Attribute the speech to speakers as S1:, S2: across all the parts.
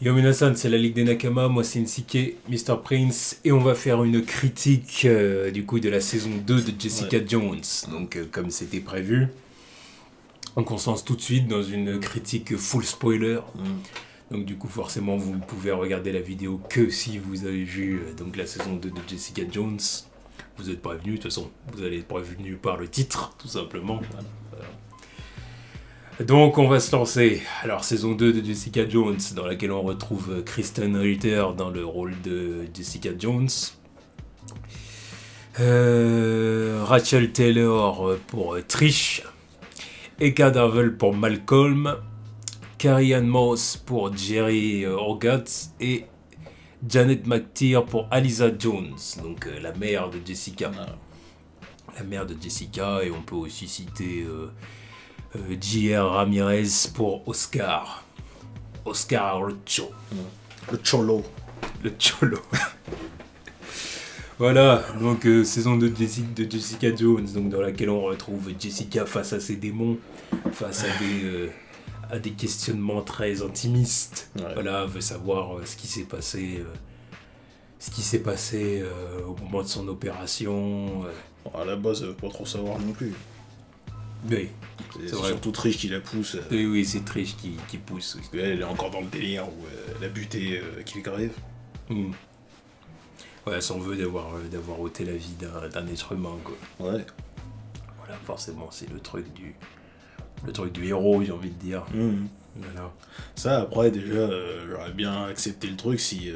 S1: Yo Minasan, c'est la Ligue des Nakama, moi c'est Nsike, Mr. Prince, et on va faire une critique du coup de la saison 2 de Jessica Jones. Donc comme c'était prévu, on commence tout de suite dans une critique full spoiler. Donc du coup forcément vous ne pouvez regarder la vidéo que si vous avez vu donc la saison 2 de Jessica Jones. Vous êtes prévenus, de toute façon vous allez être prévenus par le titre tout simplement. Voilà. Donc on va se lancer. Alors saison 2 de Jessica Jones, dans laquelle on retrouve Kristen Ritter dans le rôle de Jessica Jones. Rachel Taylor pour Trish. Eka Darvel pour Malcolm. Carrie-Anne Moss pour Jerry Orgatz. Et Janet McTeer pour Aliza Jones, donc la mère de Jessica. La mère de Jessica, et on peut aussi citer... J.R. Ramirez pour Oscar. Oscar Rocho.
S2: Le Cholo.
S1: Le Cholo. Voilà, donc saison 2 de Jessica Jones, donc, dans laquelle on retrouve Jessica face à ses démons, face à des questionnements très intimistes. Ouais. Voilà, veut savoir ce qui s'est passé. Au moment de son opération.
S2: À la base, elle veut pas trop savoir non plus.
S1: Oui.
S2: C'est surtout Trish qui la pousse.
S1: Oui, c'est Trish qui pousse.
S2: Parce qu'elle est encore dans le délire où elle a buté Kilgrave.
S1: Ouais, elle s'en veut d'avoir ôté la vie d'un être humain, quoi.
S2: Ouais.
S1: Voilà, forcément, c'est le truc du héros, j'ai envie de dire. Voilà.
S2: Ça, après, déjà, j'aurais bien accepté le truc si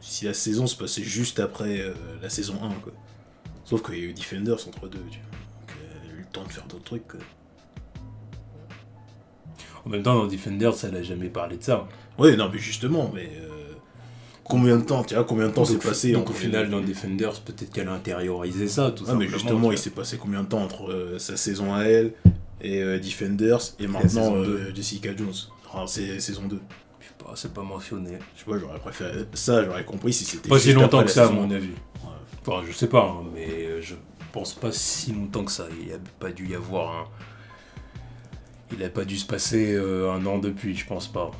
S2: si la saison se passait juste après la saison 1, quoi. Sauf qu'il y a eu Defenders entre deux, tu vois. Temps de faire d'autres trucs.
S1: En même temps, dans Defenders, elle a jamais parlé de ça.
S2: Oui, non, mais justement, combien de temps s'est passé
S1: donc au final, dans Defenders, peut-être qu'elle a intériorisé ça, tout simplement.
S2: Mais justement, il s'est passé combien de temps entre sa saison à elle et Defenders et maintenant Jessica Jones. Enfin, c'est saison 2.
S1: Je sais pas, c'est pas mentionné.
S2: Je sais pas, j'aurais préféré ça, j'aurais compris si c'était
S1: pas si longtemps que ça, à mon avis.
S2: Ouais.
S1: Enfin, je sais pas, hein, mais je pense pas si longtemps que ça. Il a pas dû y avoir il a pas dû se passer un an depuis, je pense pas.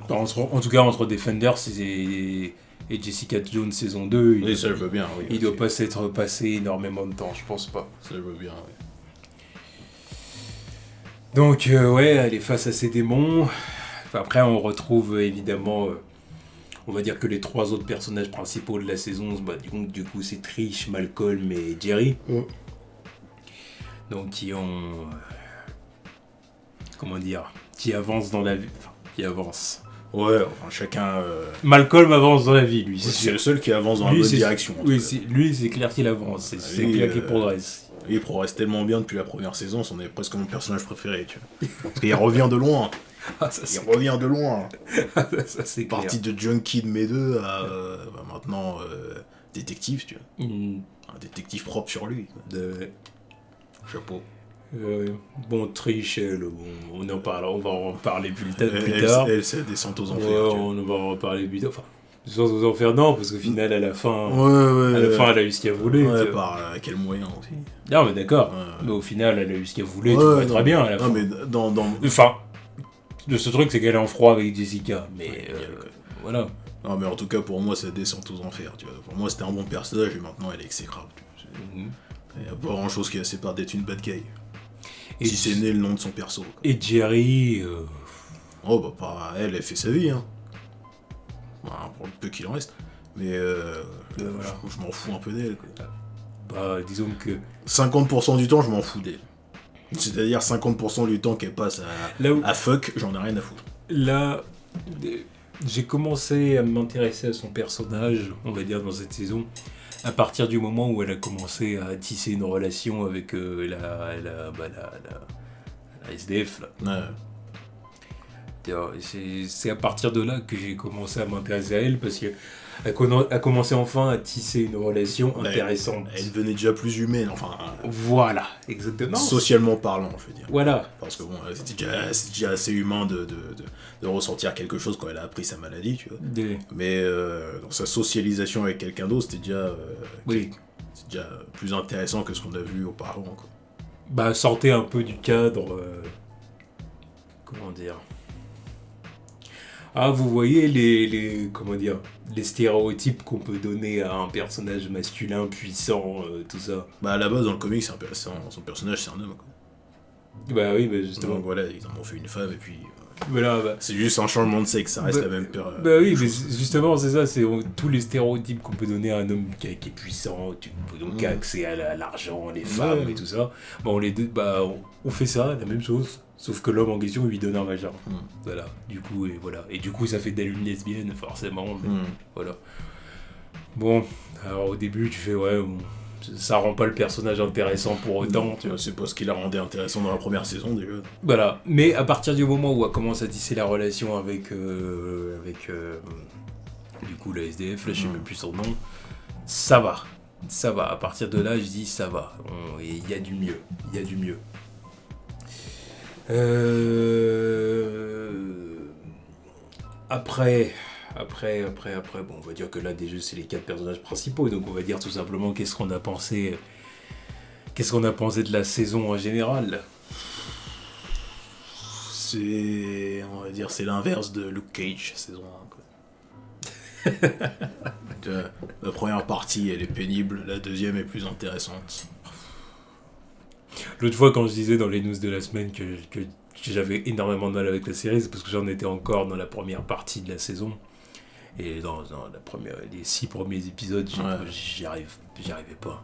S1: En tout cas, entre Defenders et Jessica Jones saison 2,
S2: ça je veux bien, oui.
S1: Il doit pas s'être passé énormément de temps, je pense pas.
S2: Ça je veux bien, oui.
S1: Donc, ouais, elle est face à ses démons. Enfin, après, on retrouve évidemment... on va dire que les trois autres personnages principaux de la saison, du coup c'est Trish, Malcolm et Jerry. Donc qui ont... comment dire, qui avancent dans la vie. Enfin, qui avancent.
S2: Ouais, enfin chacun...
S1: Malcolm avance dans la vie, lui.
S2: C'est le seul qui avance dans la bonne direction.
S1: Oui, lui c'est clair qu'il avance. C'est clair qu'il progresse.
S2: Il progresse tellement bien depuis la première saison, c'en est presque mon personnage préféré, tu vois. Parce qu'il revient de loin. Il revient de loin.
S1: Ça, c'est
S2: parti de junkie de mes deux à maintenant détective, tu vois. Un détective propre sur lui. Chapeau.
S1: Bon, Trish, on va en parler plus tard.
S2: Elle, c'est descente aux enfers.
S1: Ouais, on va en parler plus tard. Enfin, descente aux enfers, non, parce qu'au final, à la fin, elle a eu ce qu'elle voulait.
S2: Ouais, par quel moyen aussi.
S1: Non, mais d'accord. Mais au final, elle a eu ce qu'elle voulait, tu vois très bien à la fin.
S2: Non, mais dans...
S1: Enfin... Ce truc, c'est qu'elle est en froid avec Jessica, mais voilà.
S2: Non, mais en tout cas, pour moi, c'est descente aux enfers, tu vois. Pour moi, c'était un bon personnage, et maintenant, elle est exécrable. Il n'y a pas grand-chose qui la sépare d'être une bad guy. Et si c'est né le nom de son perso. Quoi.
S1: Et Jerry...
S2: Oh, bah, pas elle fait sa vie, hein. Bah, pour le peu qu'il en reste. Mais voilà. Je m'en fous un peu d'elle, quoi.
S1: Bah, disons que...
S2: 50% du temps, je m'en fous d'elle. C'est-à-dire 50% du temps qu'elle passe à fuck, j'en ai rien à foutre.
S1: Là, j'ai commencé à m'intéresser à son personnage, on va dire, dans cette saison, à partir du moment où elle a commencé à tisser une relation avec la SDF. Là. Ouais. C'est à partir de là que j'ai commencé à m'intéresser à elle, parce que elle a commencé enfin à tisser une relation intéressante.
S2: Elle devenait déjà plus humaine, enfin...
S1: Voilà, exactement.
S2: Socialement parlant, je veux dire.
S1: Voilà.
S2: Parce que bon, c'était déjà assez humain de ressentir quelque chose quand elle a appris sa maladie, tu vois. Mais dans sa socialisation avec quelqu'un d'autre, c'était déjà... c'est déjà plus intéressant que ce qu'on a vu auparavant, quoi.
S1: Bah, sortez un peu du cadre... comment dire... Ah, vous voyez les comment dire, les stéréotypes qu'on peut donner à un personnage masculin puissant, tout ça.
S2: Bah à la base dans le comic son personnage c'est un homme quoi.
S1: Bah oui, bah justement.
S2: Donc voilà, ils en ont fait une femme et puis
S1: Voilà, bah,
S2: c'est juste un changement de sexe, ça reste la même
S1: bah oui, mais
S2: chose.
S1: justement, c'est ça, tous les stéréotypes qu'on peut donner à un homme qui est puissant, donc qui a accès à l'argent, les femmes et tout ça. Bah, on fait ça, la même chose, sauf que l'homme en question lui donne un vagin. Voilà, du coup, et du coup, ça fait d'elle une lesbienne, forcément, mais voilà. Bon, alors au début, tu fais, ouais, bon, ça rend pas le personnage intéressant pour autant. Tu vois.
S2: C'est pas ce qui l'a rendu intéressant dans la première saison déjà.
S1: Voilà, mais à partir du moment où elle commence à tisser la relation avec du coup la SDF, là je sais même plus son nom, ça va. Ça va, à partir de là je dis ça va, il y a du mieux, il y a du mieux. Après, bon, on va dire que là déjà c'est les 4 personnages principaux, donc on va dire tout simplement qu'est-ce qu'on a pensé de la saison en général.
S2: On va dire, c'est l'inverse de Luke Cage, saison 1. Quoi. La première partie, elle est pénible, la deuxième est plus intéressante.
S1: L'autre fois, quand je disais dans les news de la semaine que j'avais énormément de mal avec la série, c'est parce que j'en étais encore dans la première partie de la saison. Et dans les 6 premiers épisodes, j'y arrivais pas.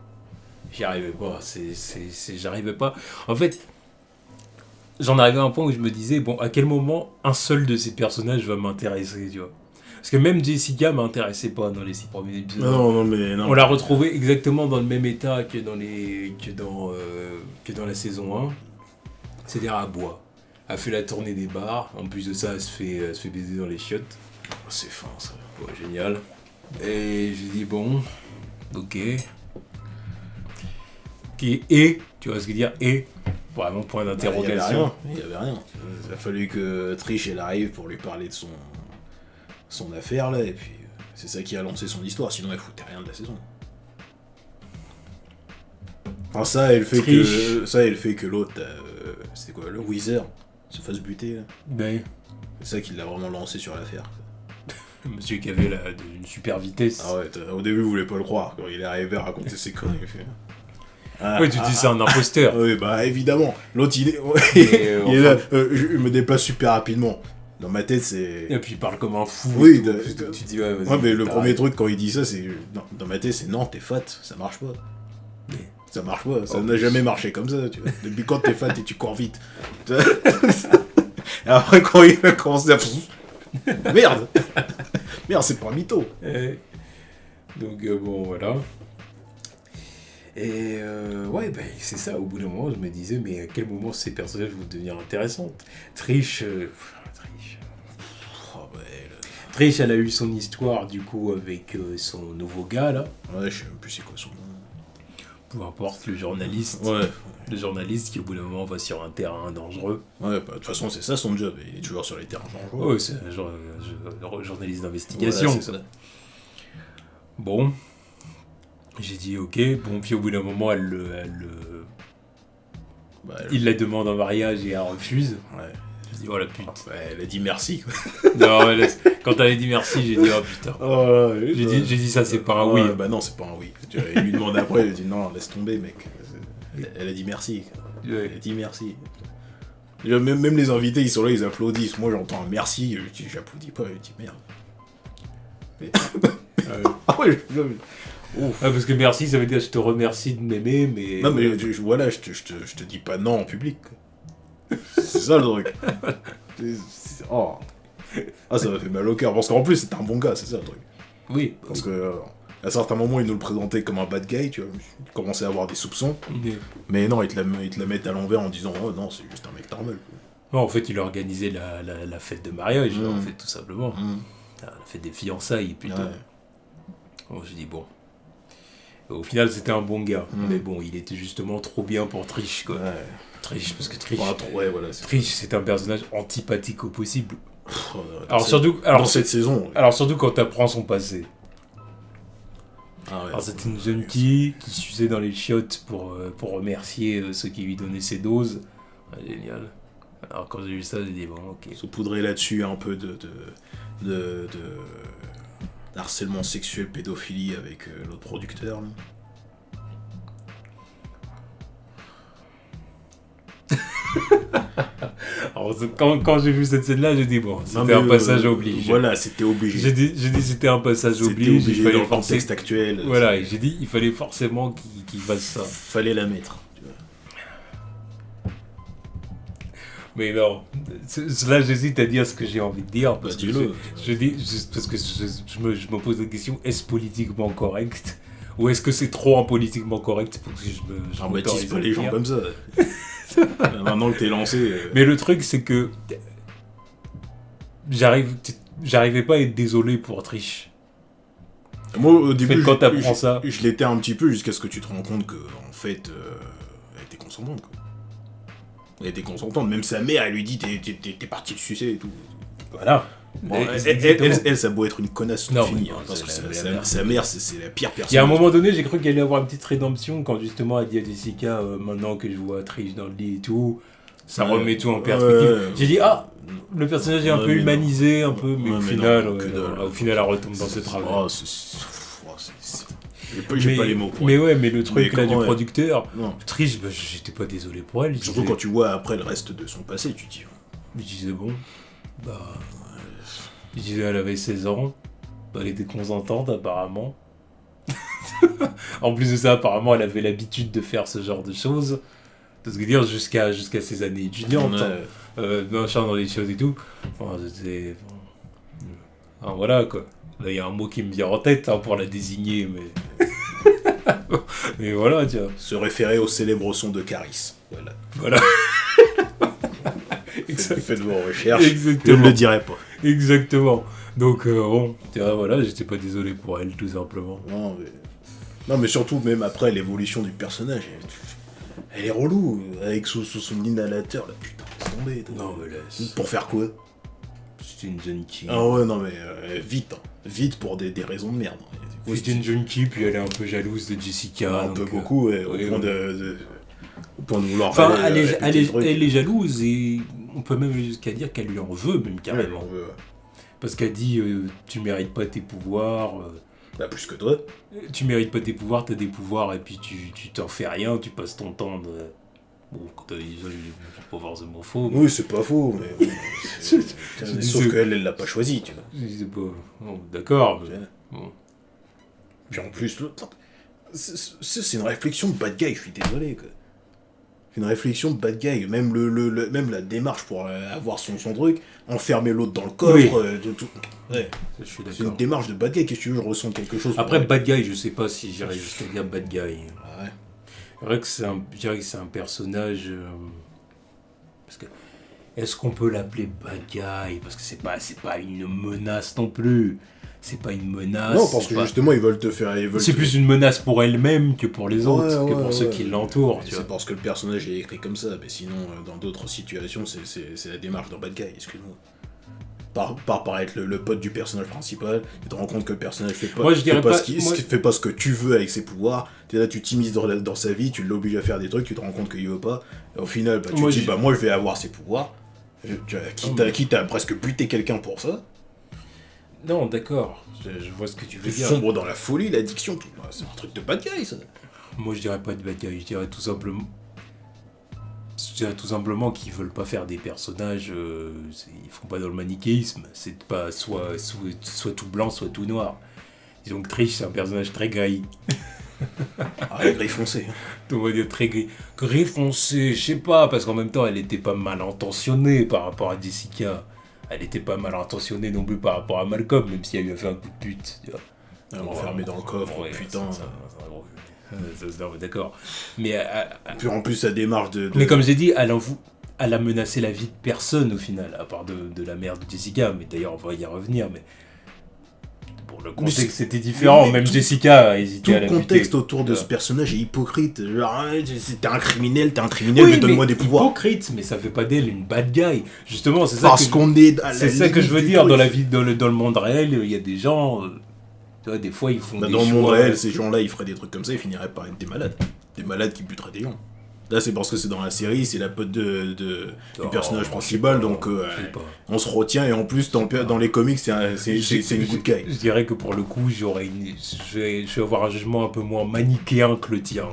S1: J'arrivais pas. En fait, j'en arrivais à un point où je me disais, bon, à quel moment un seul de ces personnages va m'intéresser, tu vois. Parce que même Jessica m'intéressait pas dans les 6 premiers épisodes.
S2: Non.
S1: On l'a retrouvée exactement dans le même état que dans la saison 1. C'est-à-dire à bois. Elle fait la tournée des bars. En plus de ça, elle se fait baiser dans les chiottes.
S2: C'est fin, ça.
S1: Ouais, génial. Et j'ai dit, bon, ok. Et, tu vois ce que je veux dire, et, vraiment point d'interrogation.
S2: Il y avait rien. Il a fallu que Trish elle arrive pour lui parler de son affaire là, et puis c'est ça qui a lancé son histoire, sinon elle foutait rien de la saison. Enfin ça et le fait que l'autre, c'était quoi, le Wither, se fasse buter là.
S1: Ben.
S2: C'est ça qui l'a vraiment lancé sur l'affaire.
S1: Monsieur qui avait une super vitesse.
S2: Ah ouais, au début vous voulez pas le croire, quand il est arrivé à raconter ses conneries, il fait...
S1: Oui, tu dis c'est un imposteur.
S2: Oui, bah évidemment. L'autre, il est là, je me déplace super rapidement. Dans ma tête, c'est...
S1: Et puis il parle comme un fou.
S2: Oui,
S1: tu dis, ouais, vas-y.
S2: Ouais, mais le premier truc, quand il dit ça, c'est... Dans ma tête, c'est non, t'es fat, ça marche pas. Mais ça marche pas, ça n'a jamais marché comme ça, tu vois. Depuis quand t'es fat et tu cours vite. Et après, quand il a commencé à... Merde, c'est pas un mytho.
S1: Donc, bon, voilà. Et ouais, ben c'est ça, au bout d'un moment, je me disais, mais à quel moment ces personnages vont devenir intéressants. Trish, Trish, elle a eu son histoire, du coup, avec son nouveau gars, là.
S2: Ouais, je sais même plus c'est quoi son nom.
S1: Peu importe, le journaliste.
S2: Ouais.
S1: Le journaliste qui, au bout d'un moment, va sur un terrain dangereux.
S2: Ouais, bah, de toute façon, c'est ça son job, il est toujours sur les terrains dangereux.
S1: Ouais, c'est un journaliste d'investigation.
S2: Voilà, c'est ça.
S1: Bon... J'ai dit ok, bon, puis au bout d'un moment, il la demande en mariage et elle refuse.
S2: Ouais.
S1: Je dis oh la pute.
S2: Ouais, elle a dit merci quoi.
S1: Non, quand elle a dit merci, j'ai dit oh putain. J'ai dit ça, c'est pas un oui.
S2: Bah non, c'est pas un oui. Il lui demande après, il dit non, laisse tomber mec. Elle a dit merci.
S1: Ouais.
S2: Elle a dit merci. Même les invités, ils sont là, ils applaudissent. Moi j'entends un merci, j'applaudis pas, je dis merde. Ah ouais,
S1: ouf. Ah, parce que merci, ça veut dire je te remercie de m'aimer, mais...
S2: Non, mais voilà, je te dis pas non en public. C'est ça le truc. Oh. Ah, ça m'a fait mal au cœur. Parce qu'en plus, c'était un bon gars, c'est ça le truc.
S1: Oui.
S2: Parce que à certains moments, ils nous le présentaient comme un bad guy, tu vois. Il commençait à avoir des soupçons. Mais non, ils te la mettent à l'envers en disant oh non, c'est juste un mec normal.
S1: Non, en fait, il a organisé la fête de mariage, en fait, tout simplement. La fête des fiançailles, plutôt. Ouais. Bon, je dis bon. Au final, c'était un bon gars. Mais bon, il était justement trop bien pour Trish, quoi. Ouais. Trish, parce que Trish... Trish, c'est un personnage antipathique au possible. Dans cette saison. Alors, surtout quand t'apprends son passé. Ah ouais, alors, c'était une jeune fille qui s'usait dans les chiottes pour remercier ceux qui lui donnaient ses doses. Ah, génial. Alors quand j'ai vu ça, j'ai dit bon, ok.
S2: Saupoudrer là-dessus un peu de harcèlement sexuel, pédophilie avec l'autre producteur. Là.
S1: Alors, quand j'ai vu cette scène-là, j'ai dit bon, c'était un passage obligé.
S2: Voilà, c'était obligé.
S1: J'ai dit c'était un passage obligé.
S2: C'était obligé dans le contexte actuel.
S1: Voilà, et j'ai dit il fallait forcément qu'il fasse ça.
S2: Fallait la mettre. Tu vois.
S1: Mais non, là j'hésite à dire ce que j'ai envie de dire. Parce que je dis, parce que je me pose la question, est-ce politiquement correct ? Ou est-ce que c'est trop impolitiquement correct pour que je
S2: m'autorise pas les gens comme ça. Maintenant que t'es lancé.
S1: Mais le truc, c'est que j'arrivais pas à être désolé pour Trish.
S2: Moi, au début,
S1: quand t'apprends ça,
S2: je l'étais un petit peu jusqu'à ce que tu te rends compte que, en fait, elle était consentante. Quoi. Elle était consentante. Même sa mère, elle lui dit t'es parti le sucer et tout.
S1: Voilà.
S2: Bon, elle, ça doit être une connasse finie, parce que sa mère, c'est la pire personne.
S1: Il y a un moment donné, j'ai cru qu'elle allait avoir une petite rédemption quand justement elle dit à Jessica, maintenant que je vois Trish dans le lit et tout, ça remet tout en perspective. J'ai dit, le personnage est un peu humanisé, un peu, mais au final, elle retombe dans ses travers.
S2: J'ai pas les mots pour
S1: mais ouais, mais le truc là du producteur, Trish, j'étais pas désolé pour elle.
S2: Surtout quand tu vois après le reste de son passé, tu te dis.
S1: Je disais bon, je disais elle avait 16 ans, elle était consentante apparemment. En plus de ça, apparemment, elle avait l'habitude de faire ce genre de choses. De ce que dire jusqu'à ses années étudiantes, machin dans les choses et tout. Enfin, c'était. Voilà quoi. Là, il y a un mot qui me vient en tête pour la désigner, mais. Mais voilà, tu vois.
S2: Se référer au célèbre son de Caris. Voilà. Faites vos recherches.
S1: Exactement.
S2: Je ne le dirai pas.
S1: Exactement. Donc, bon, voilà, j'étais pas désolé pour elle, tout simplement.
S2: Non, mais surtout, même après l'évolution du personnage, elle est relou, avec son inhalateur, là, putain, laisse tomber.
S1: Non, mais laisse.
S2: Pour faire quoi ?
S1: C'était une junkie.
S2: Ah ouais, non, mais vite pour des raisons de merde.
S1: Oui, c'était une junkie, puis elle est un peu jalouse de Jessica.
S2: Un peu beaucoup, ouais, au point de vouloir...
S1: Enfin, elle est jalouse, et on peut même jusqu'à dire qu'elle lui en veut, même carrément.
S2: Ouais, ouais.
S1: Parce qu'elle dit, tu mérites pas tes pouvoirs...
S2: plus que toi.
S1: Tu mérites pas tes pouvoirs, t'as des pouvoirs, et puis tu t'en fais rien, tu passes ton temps de... Bon, quand t'as dit ça, c'est pas forcément faux.
S2: Oui, c'est pas faux, mais... Sauf qu'elle l'a pas choisi, tu vois.
S1: C'est pas... Bon, d'accord, mais... Bon.
S2: Puis en plus, l'autre... C'est une réflexion de bad guy, je suis désolé, quoi. C'est une réflexion de bad guy. Même, même la démarche pour avoir son truc, enfermer l'autre dans le coffre, tout... Ouais.
S1: Je suis d'accord.
S2: C'est une démarche de bad guy, qu'est-ce que tu veux, je ressens quelque chose.
S1: Après, bad guy, je sais pas si j'irais jusqu'à dire bad guy.
S2: Ah ouais.
S1: C'est vrai que je dirais que c'est un personnage... Parce que... Est-ce qu'on peut l'appeler bad guy ? Parce que c'est pas une menace non plus. C'est pas une menace.
S2: Non, parce que justement, ils veulent te faire...
S1: C'est plus une menace pour elle-même que pour les autres, que pour ceux qui l'entourent.
S2: C'est parce que le personnage est écrit comme ça. Mais sinon, dans d'autres situations, c'est la démarche d'un bad guy, excuse-moi. Par être le pote du personnage principal, tu te rends compte que le personnage fait pas ce que tu veux avec ses pouvoirs, t'es là, tu t'immisces dans sa vie, tu l'obliges à faire des trucs, tu te rends compte qu'il veut pas, et au final, tu te dis, moi je vais avoir ses pouvoirs, quitte à presque buter quelqu'un pour ça.
S1: Non, d'accord, je vois ce que tu veux dire.
S2: Sombre dans la folie, l'addiction, tout. C'est un truc de bad guy, ça.
S1: Moi je dirais pas de bad guy, je dirais tout simplement qu'ils veulent pas faire des personnages, ils font pas dans le manichéisme, c'est pas soit tout blanc, soit tout noir. Disons que Trish, c'est un personnage très gris.
S2: Gris foncé.
S1: On va dire très gris. Gris foncé, je sais pas, parce qu'en même temps, elle était pas mal intentionnée par rapport à Jessica. Elle était pas mal intentionnée non plus par rapport à Malcolm, même si elle lui a fait un coup de pute. Tu vois.
S2: Enfermé dans le coffre, putain.
S1: D'accord. Mais
S2: puis en plus, sa démarche de...
S1: Mais comme j'ai dit, elle a menacé la vie de personne au final, à part de la mère de Jessica. Mais d'ailleurs, on va y revenir. Mais pour le contexte, c'était différent. Même Jessica a hésité à la buter.
S2: Tout le contexte autour de ce personnage est hypocrite. Genre, t'es un criminel, mais donne-moi des pouvoirs.
S1: Hypocrite, mais ça fait pas d'elle une bad guy. Justement, c'est ça que je veux dire. Dans la vie, dans le monde réel, il y a des gens... Tu vois, des fois, ils font des
S2: dans le
S1: choix...
S2: monde réel, ces gens-là, ils feraient des trucs comme ça, ils finiraient par être des malades. Des malades qui buteraient des gens. Là, c'est parce que c'est dans la série, c'est la pote du personnage principal, donc on se retient, et en plus, dans les comics, c'est une good guy.
S1: Je dirais que pour le coup, je vais avoir un jugement un peu moins manichéen que le tien.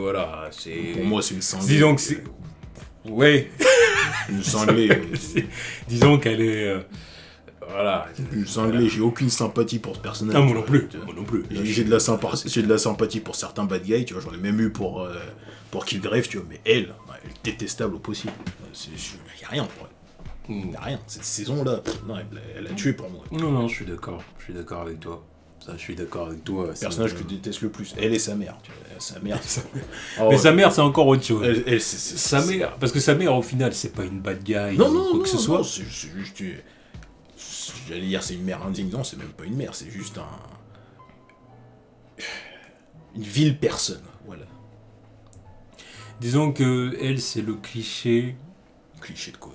S1: Voilà, c'est...
S2: Pour moi, c'est une cinglée.
S1: Disons que c'est... Ouais.
S2: Une cinglée.
S1: Disons qu'elle est... Voilà.
S2: Une cinglée, j'ai aucune sympathie pour ce personnage.
S1: Ah, moi non plus.
S2: J'ai de la sympathie pour certains bad guys, tu vois, j'en ai même eu pour Killgrave, tu vois, mais elle est détestable au possible. Il n'y a rien pour elle. Il n'y a rien. Cette saison-là, non, elle a tué pour moi.
S1: Non, je suis d'accord. Je suis d'accord avec toi. Ça, je suis d'accord avec toi.
S2: Le personnage que je déteste le plus, elle et sa mère. Tu vois, sa mère.
S1: Mais sa mère, c'est encore autre chose.
S2: Sa
S1: mère, parce que sa mère, au final, c'est pas une bad guy
S2: non,
S1: ou quoi que ce soit.
S2: Non, c'est juste... J'allais dire c'est une mère indigne, non, c'est même pas une mère, c'est juste une vile personne, voilà.
S1: Disons que elle, c'est le cliché.
S2: Cliché de quoi?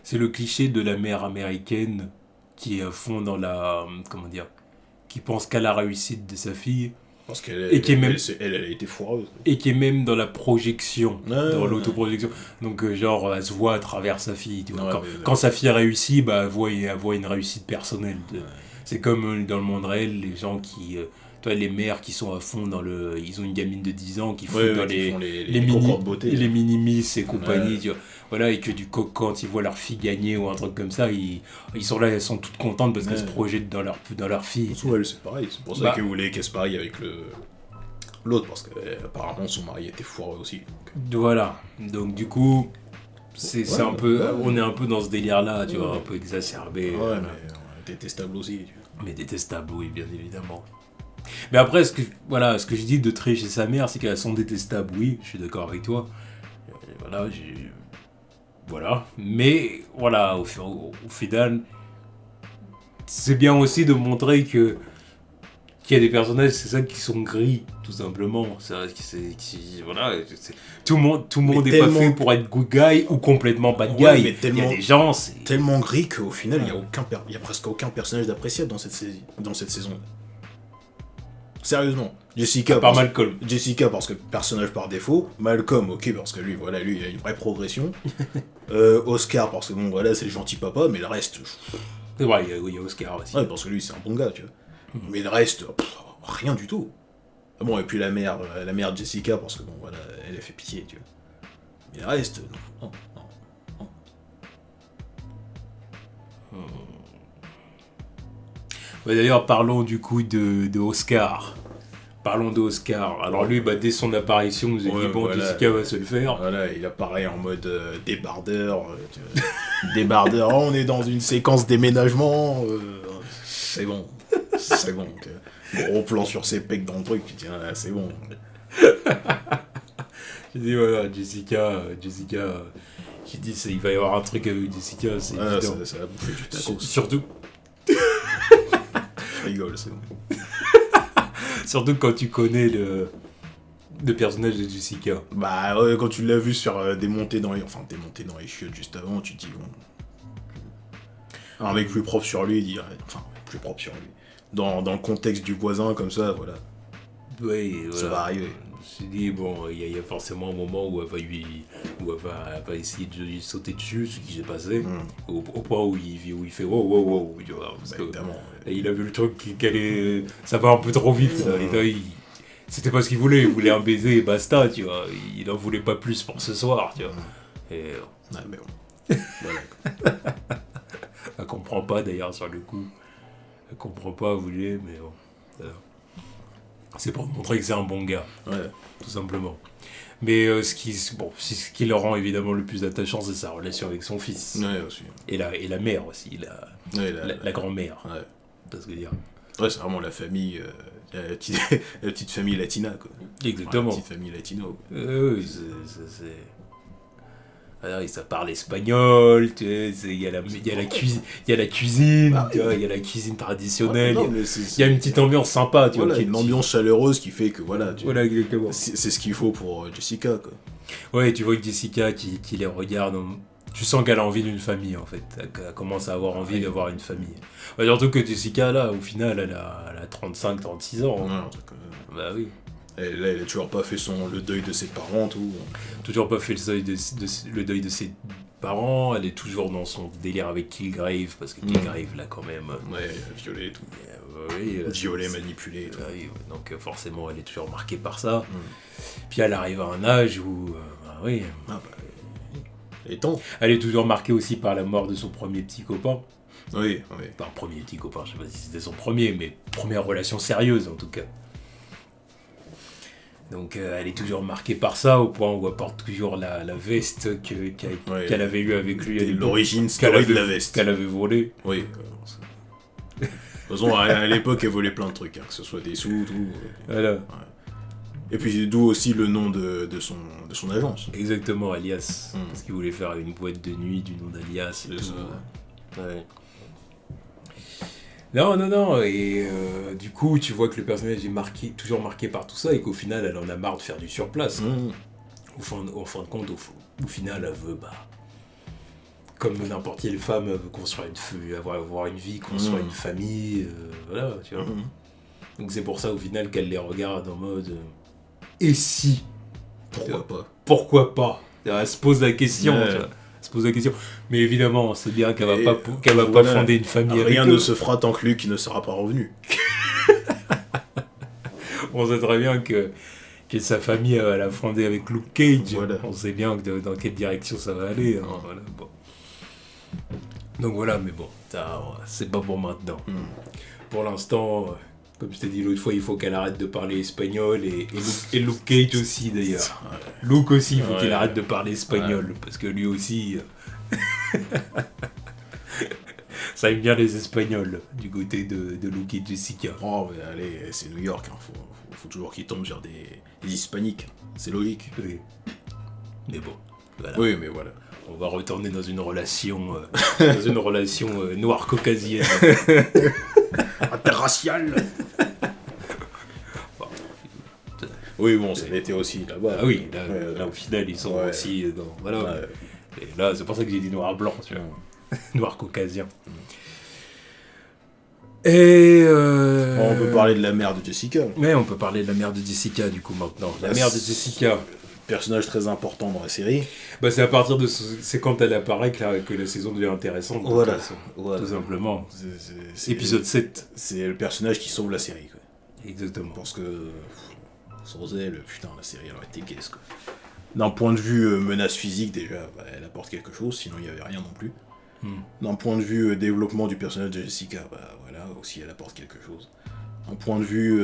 S1: C'est le cliché de la mère américaine qui est à fond dans la... Comment dire? Qui pense qu'à la réussite de sa fille.
S2: Parce qu'elle elle a été foireuse.
S1: Et qui est même dans la projection, dans l'autoprojection. Donc, genre, elle se voit à travers sa fille. Tu vois. Quand sa fille réussit, bah, elle voit une réussite personnelle. Ouais. C'est comme dans le monde réel, les gens qui... toi, les mères qui sont à fond dans le... Ils ont une gamine de 10 ans qui font dans les
S2: concours de beauté.
S1: Les mini-miss et compagnie. Tu vois. Voilà, et que du coup, quand ils voient leur fille gagner ou un truc comme ça, ils sont là, elles sont toutes contentes parce qu'elles se projettent dans leur fille.
S2: Ouais, c'est pareil. C'est pour ça qu'elle voulait qu'elle se marie avec l'autre, parce qu'apparemment son mari était foireux aussi.
S1: Voilà. Donc du coup, c'est un peu... On est un peu dans ce délire-là, tu vois, un peu exacerbé.
S2: Ouais, mais détestable aussi. Tu vois.
S1: Mais détestable, oui, bien évidemment. Mais après, ce que je dis de Trish et sa mère, c'est qu'elles sont détestables, oui, je suis d'accord avec toi. Voilà, mais voilà, au final, c'est bien aussi de montrer qu'il y a des personnages, c'est ça, qui sont gris, tout simplement. Tout le monde n'est pas fait pour être good guy ou complètement bad guy.
S2: Mais il
S1: y a des gens, c'est
S2: tellement gris qu'au final, il y a presque aucun personnage d'appréciable dans cette saison. Sérieusement, Jessica parce que personnage par défaut, Malcolm ok parce que lui il a une vraie progression, Oscar parce que bon voilà c'est le gentil papa, mais le reste
S1: c'est vrai, il y a Oscar aussi.
S2: Ouais, parce que lui c'est un bon gars, tu vois. Mais le reste rien du tout. Bon, et puis la mère de Jessica parce que bon voilà elle a fait pitié, tu vois. Mais le reste non.
S1: D'ailleurs, parlons du coup de Oscar. Parlons d'Oscar. Alors lui, dès son apparition, nous a dit bon, voilà, Jessica va se le faire.
S2: Voilà, il apparaît en mode débardeur. Débardeur, on est dans une séquence déménagement. C'est bon. Gros plan sur ses pecs dans le truc, tu dis c'est bon.
S1: J'ai dit voilà, Jessica. J'ai dit il va y avoir un truc avec Jessica, c'est évident.
S2: Ça va bouffer du tacos.
S1: Surtout.
S2: Je rigole, c'est bon.
S1: Surtout quand tu connais le personnage de Jessica.
S2: Bah ouais, quand tu l'as vu sur démonter dans les chiottes juste avant, tu te dis bon. Un mec plus propre sur lui, plus propre sur lui. Dans le contexte du voisin, comme ça, voilà.
S1: Oui,
S2: ça va arriver.
S1: Je me suis dit, bon, il y a forcément un moment où elle va essayer de lui sauter dessus, ce qui s'est passé, au point où il fait wow, tu vois, parce que il a vu le truc ça va un peu trop vite, c'était pas ce qu'il voulait un baiser et basta, tu vois, il en voulait pas plus pour ce soir, tu vois. Et...
S2: Ouais, mais bon. Voilà.
S1: Elle comprend pas d'ailleurs sur le coup. Elle comprend pas, vous voulez, mais bon. Voilà. C'est pour montrer que c'est un bon gars.
S2: Ouais.
S1: Tout simplement. Mais ce qui le rend évidemment le plus attachant, c'est sa relation avec son fils.
S2: Ouais, aussi.
S1: Et la mère aussi, la grand-mère.
S2: Ouais.
S1: C'est ce que dire.
S2: Ouais, c'est vraiment la famille, la petite famille latina, quoi.
S1: Exactement.
S2: La petite famille latino.
S1: Oui, c'est... Alors, ça parle espagnol, tu sais, il y a la cuisine, tu vois, il y a la cuisine traditionnelle, il y a une petite ambiance sympa, tu vois.
S2: Une ambiance chaleureuse qui fait que, voilà,
S1: exactement.
S2: C'est ce qu'il faut pour Jessica, quoi.
S1: Ouais, tu vois que Jessica qui les regarde, tu sens qu'elle a envie d'une famille, en fait. Elle commence à avoir envie d'avoir une famille. Surtout que Jessica, là, au final, elle a 35-36 ans.
S2: Hein.
S1: Bah oui.
S2: Elle a toujours pas fait le deuil de ses parents, tout.
S1: Toujours pas fait le deuil de ses parents. Elle est toujours dans son délire avec Kilgrave, parce que Kilgrave, là, quand même...
S2: Ouais, violé et tout.
S1: Oui,
S2: violé, manipulé et tout.
S1: Oui, donc forcément, elle est toujours marquée par ça. Puis elle arrive à un âge où... oui. Elle est toujours marquée aussi par la mort de son premier petit copain.
S2: Oui.
S1: Enfin, premier petit copain, je sais pas si c'était son premier, mais première relation sérieuse en tout cas. Donc elle est toujours marquée par ça, au point où elle porte toujours la veste qu'elle avait eue avec lui.
S2: L'origine story de la veste.
S1: Qu'elle avait volée.
S2: Oui. De toute façon, à l'époque, elle volait plein de trucs, que ce soit des sous, tout.
S1: Voilà.
S2: Ouais. Et puis d'où aussi le nom de son agence.
S1: Exactement, Alias. Parce qu'il voulait faire une boîte de nuit du nom d'Alias et tout. Ouais. Non, et du coup, tu vois que le personnage est toujours marqué par tout ça et qu'au final, elle en a marre de faire du surplace. Au fin de compte, au final, elle veut, comme n'importe quelle femme, elle veut construire avoir une vie, construire une famille, voilà, tu vois. Donc c'est pour ça, au final, qu'elle les regarde en mode... Et si ? Pourquoi pas ? Elle se pose la question, tu vois. Mais évidemment, c'est bien qu'elle va pas fonder une famille avec eux.
S2: Rien ne se fera tant que Luke ne sera pas revenu.
S1: On sait très bien que sa famille elle a fondé avec Luke Cage. Voilà. On sait bien dans quelle direction ça va aller. Voilà, bon. Donc voilà, mais bon, c'est pas pour maintenant. Pour l'instant, comme je t'ai dit l'autre fois, il faut qu'elle arrête de parler espagnol et Luke Cage aussi d'ailleurs. Luke aussi, il faut qu'il arrête de parler espagnol parce que lui aussi, ça aime bien les Espagnols du côté de Luke et Jessica.
S2: Oh, mais allez, c'est New York, faut toujours qu'ils tombent sur des hispaniques, c'est logique.
S1: Oui. Mais bon, voilà.
S2: Oui, mais voilà.
S1: On va retourner dans une relation, noire caucasienne.
S2: Interraciale. Oui, bon, ça l'était aussi là-bas.
S1: Ah oui, là au final, ils sont aussi dans... Voilà. Ouais. Et là, c'est pour ça que j'ai dit noir-blanc, tu vois. Noir caucasien. Et...
S2: On peut parler de la mère de Jessica.
S1: Mais on peut parler de la mère de Jessica, du coup, maintenant. La mère de Jessica.
S2: Personnage très important dans la série.
S1: C'est à partir de... C'est quand elle apparaît que la saison devient intéressante.
S2: Voilà.
S1: Tout simplement. C'est épisode 7.
S2: C'est le personnage qui sauve la série, quoi.
S1: Exactement.
S2: Parce que... Sans elle, putain, la série, elle aurait été qu'est-ce, quoi. D'un point de vue menace physique, déjà, elle apporte quelque chose, sinon il n'y avait rien non plus. D'un point de vue développement du personnage de Jessica, voilà, aussi elle apporte quelque chose. D'un point de vue...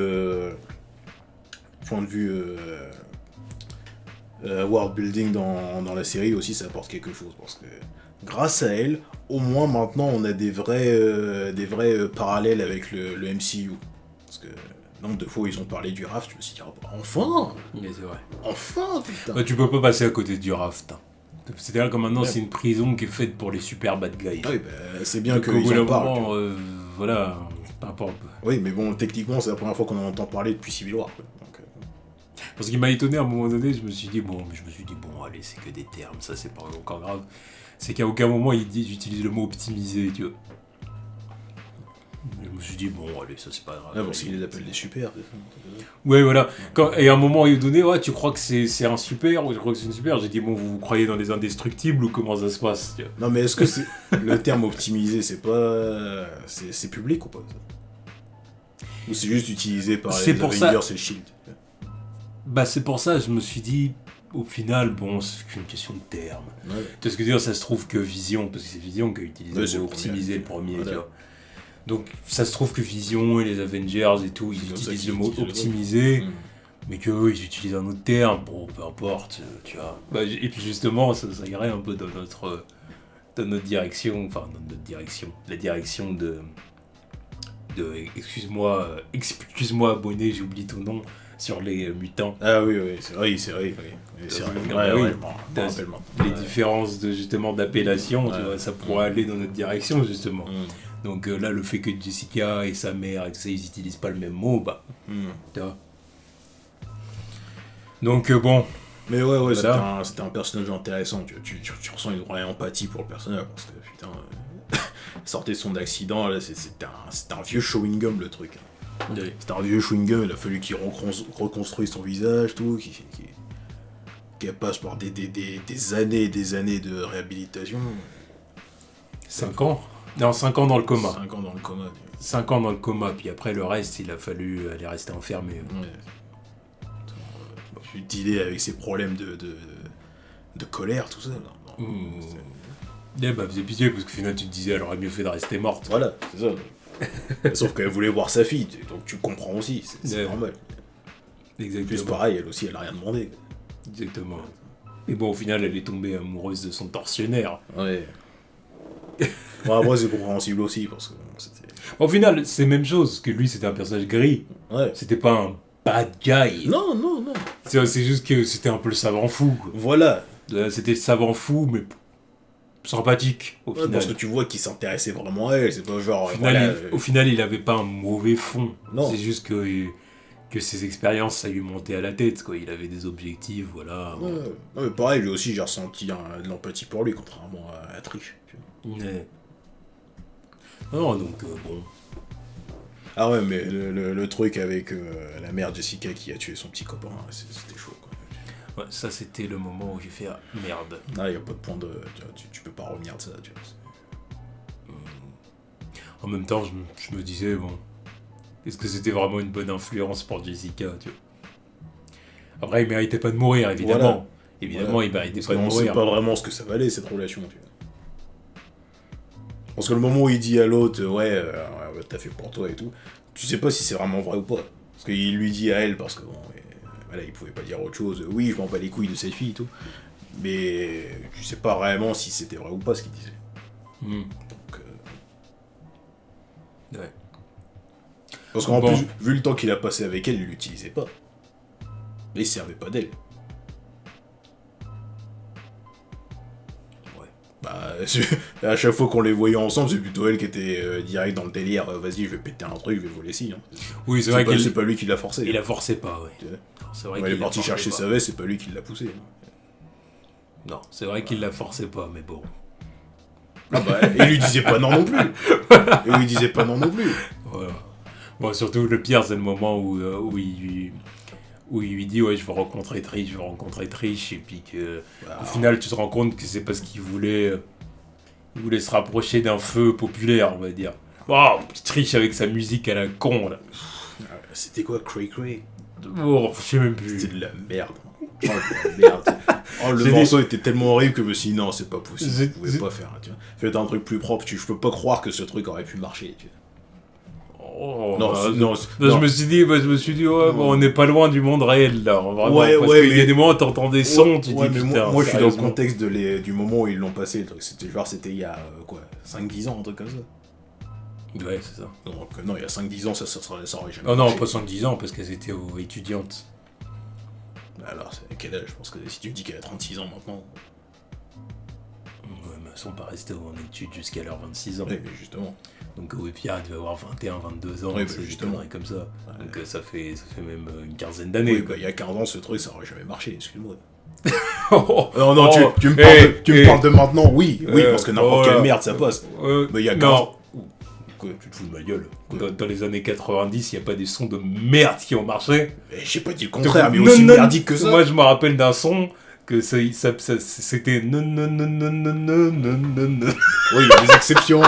S2: world building dans la série aussi, ça apporte quelque chose, parce que grâce à elle, au moins maintenant on a des vrais parallèles avec le MCU. Parce que nombre de fois où ils ont parlé du raft, je me suis dit, enfin.
S1: Mais c'est vrai.
S2: Enfin, putain.
S1: Tu peux pas passer à côté du raft. C'est-à-dire que maintenant c'est une prison qui est faite pour les super bad guys.
S2: Oui, c'est bien qu'ils en parlent.
S1: Voilà, par rapport.
S2: Oui, mais bon, techniquement c'est la première fois qu'on en entend parler depuis Civil War.
S1: Parce qu'il m'a étonné à un moment donné, je me suis dit, bon, allez, c'est que des termes, ça c'est pas encore grave. C'est qu'à aucun moment j'utilise le mot optimisé, tu vois. Je me suis dit, bon, allez, ça c'est pas grave.
S2: Ah, parce qu'ils les appellent des super.
S1: Ouais, voilà. Et à un moment donné, tu crois que c'est un super, ou je crois que c'est une super. J'ai dit, bon, vous croyez dans les indestructibles ou comment ça se passe, tu vois.
S2: Non, mais est-ce que c'est le terme optimisé, c'est pas. C'est public ou pas ça? Ou c'est juste utilisé par les Avengers et le Shield?
S1: C'est pour ça, je me suis dit, au final, bon, c'est qu'une question de terme. Ouais. Tu vois ce que je veux dire, ça se trouve que Vision, parce que c'est Vision qui a utilisé le mot optimisé le premier, voilà. Tu vois. Donc, ça se trouve que Vision et les Avengers et tout, ils utilisent le mot optimisé, mais qu'eux, ils utilisent un autre terme, bon, peu importe, tu vois. Et puis justement, ça irait un peu dans notre direction, enfin, dans notre direction, la direction de excuse-moi abonné, j'oublie ton nom, sur les mutants.
S2: Ah oui, c'est vrai.
S1: Les différences justement d'appellation, tu vois, ça pourrait aller dans notre direction, justement. Donc là, le fait que Jessica et sa mère et tout ça, ils n'utilisent pas le même mot, tu vois. Donc bon.
S2: Mais ouais, c'était un personnage intéressant. Tu ressens une vraie empathie pour le personnage, parce que putain, sortait de son accident, là, c'était un vieux chewing-gum le truc. Oui. C'était un vieux chewing-gum, il a fallu qu'il reconstruise son visage, tout, qui passe par des années et des années de réhabilitation.
S1: 5 ans. Non, 5 ans dans le coma.
S2: 5 ans dans le coma.
S1: 5 ans dans le coma, puis après le reste, il a fallu aller rester enfermé.
S2: Ouais. Je suis dealé avec ses problèmes de colère, tout ça.
S1: Bah, faisait pitié, parce qu'au final, tu te disais, elle aurait mieux fait de rester morte.
S2: Voilà, c'est ça. Sauf qu'elle voulait voir sa fille, donc tu comprends aussi, c'est normal.
S1: Exactement.
S2: Plus pareil, elle aussi, elle a rien demandé.
S1: Exactement. Et bon, au final, elle est tombée amoureuse de son tortionnaire.
S2: Ouais. Bon, moi, c'est compréhensible aussi, parce que c'était...
S1: Au final, c'est la même chose, que lui, c'était un personnage gris.
S2: Ouais.
S1: C'était pas un bad guy.
S2: Non.
S1: C'est juste que c'était un peu le savant fou.
S2: Voilà.
S1: C'était le savant fou, mais sympathique, au final.
S2: Parce que tu vois qu'il s'intéressait vraiment à elle, c'est pas genre...
S1: Au final, il avait pas un mauvais fond.
S2: Non.
S1: C'est juste que ses expériences, ça lui montait à la tête, quoi. Il avait des objectifs, voilà.
S2: Ouais. Non, mais pareil, lui aussi, j'ai ressenti de l'empathie pour lui, contrairement à Trish.
S1: Ouais. Non, donc, bon...
S2: Ah ouais, mais le truc avec la mère Jessica qui a tué son petit copain, c'était chaud, quoi.
S1: Ouais, ça, c'était le moment où j'ai fait merde.
S2: Ah, y a pas de point de... Tu peux pas revenir de ça, tu vois.
S1: En même temps, je me disais, bon... Est-ce que c'était vraiment une bonne influence pour Jessica, tu vois? Après, il méritait pas de mourir, évidemment.
S2: Voilà.
S1: Évidemment, il méritait pas de
S2: On
S1: mourir.
S2: sait pas vraiment ce que ça valait, cette relation, tu vois. Parce que le moment où il dit à l'autre, ouais, t'as fait pour toi et tout, tu sais pas si c'est vraiment vrai ou pas. Parce qu'il lui dit à elle, parce que bon, voilà, il pouvait pas dire autre chose. Oui, je m'en bats les couilles de cette fille et tout. Mais tu sais pas vraiment si c'était vrai ou pas ce qu'il disait. Donc,
S1: ouais.
S2: Parce qu'en plus, vu le temps qu'il a passé avec elle, il l'utilisait pas. Mais il servait pas d'elle. Bah, à chaque fois qu'on les voyait ensemble, c'est plutôt elle qui était direct dans le délire. Vas-y, je vais péter un truc, je vais voler ci. Hein.
S1: Oui, c'est vrai
S2: c'est pas lui qui l'a forcé.
S1: Il la forçait pas, ouais.
S2: C'est vrai qu'il est parti chercher sa veste, c'est pas lui qui l'a poussé. Hein.
S1: Non, c'est vrai qu'il la forçait pas, mais bon.
S2: Ah bah, il lui disait pas non non plus. Et lui disait pas non non plus.
S1: Voilà. Bon, surtout le pire, c'est le moment où il lui dit ouais, je veux rencontrer Trish, et puis que au final tu te rends compte que c'est parce qu'il voulait se rapprocher d'un feu populaire, on va dire. Oh, Trish avec sa musique à la con là.
S2: C'était quoi, Cray Cray?
S1: Oh, je sais même plus.
S2: C'était de la merde. Oh, de la merde. Oh, le morceau était tellement horrible que je me suis dit non, c'est pas possible, vous pouvez pas faire. Tu vois. Faites un truc plus propre, je peux pas croire que ce truc aurait pu marcher. Tu vois.
S1: Oh, non. Je me suis dit, ouais, bon, on n'est pas loin du monde réel là, vraiment.
S2: Ouais,
S1: parce qu'il y a des moments où t'entends des sons, tu dis
S2: mais
S1: putain.
S2: Moi je suis dans le contexte du moment où ils l'ont passé, le truc. C'était il y a 5-10 ans, un truc comme ça.
S1: Ouais, c'est ça.
S2: Donc non, il y a 5-10 ans, ça aurait jamais
S1: Oh non,
S2: marché.
S1: pas 5-10 ans, parce qu'elles étaient étudiantes.
S2: Alors, c'est à quel âge? Je pense que si tu me dis qu'elle a 36 ans maintenant...
S1: Ouais, mais elles sont pas restées en études jusqu'à leurs 26 ans.
S2: Oui, mais justement.
S1: Donc Pierre devait avoir 21, 22 ans,
S2: oui,
S1: c'est
S2: justement.
S1: Comme ça. Ouais. Donc ça fait même une quinzaine d'années.
S2: Oui, bah, il y a 15 ans, ce truc, ça aurait jamais marché, excuse-moi. Non, tu me parles de maintenant, oui, parce que n'importe quelle merde, ça passe. Mais il y a 15 ans...
S1: Quoi, tu te fous de ma gueule. Dans les années 90, il n'y a pas des sons de merde qui ont marché.
S2: J'ai pas dit le contraire, mais aussi merdique que ça.
S1: Moi, je me rappelle d'un son que c'était non.
S2: Oui, il y a des exceptions.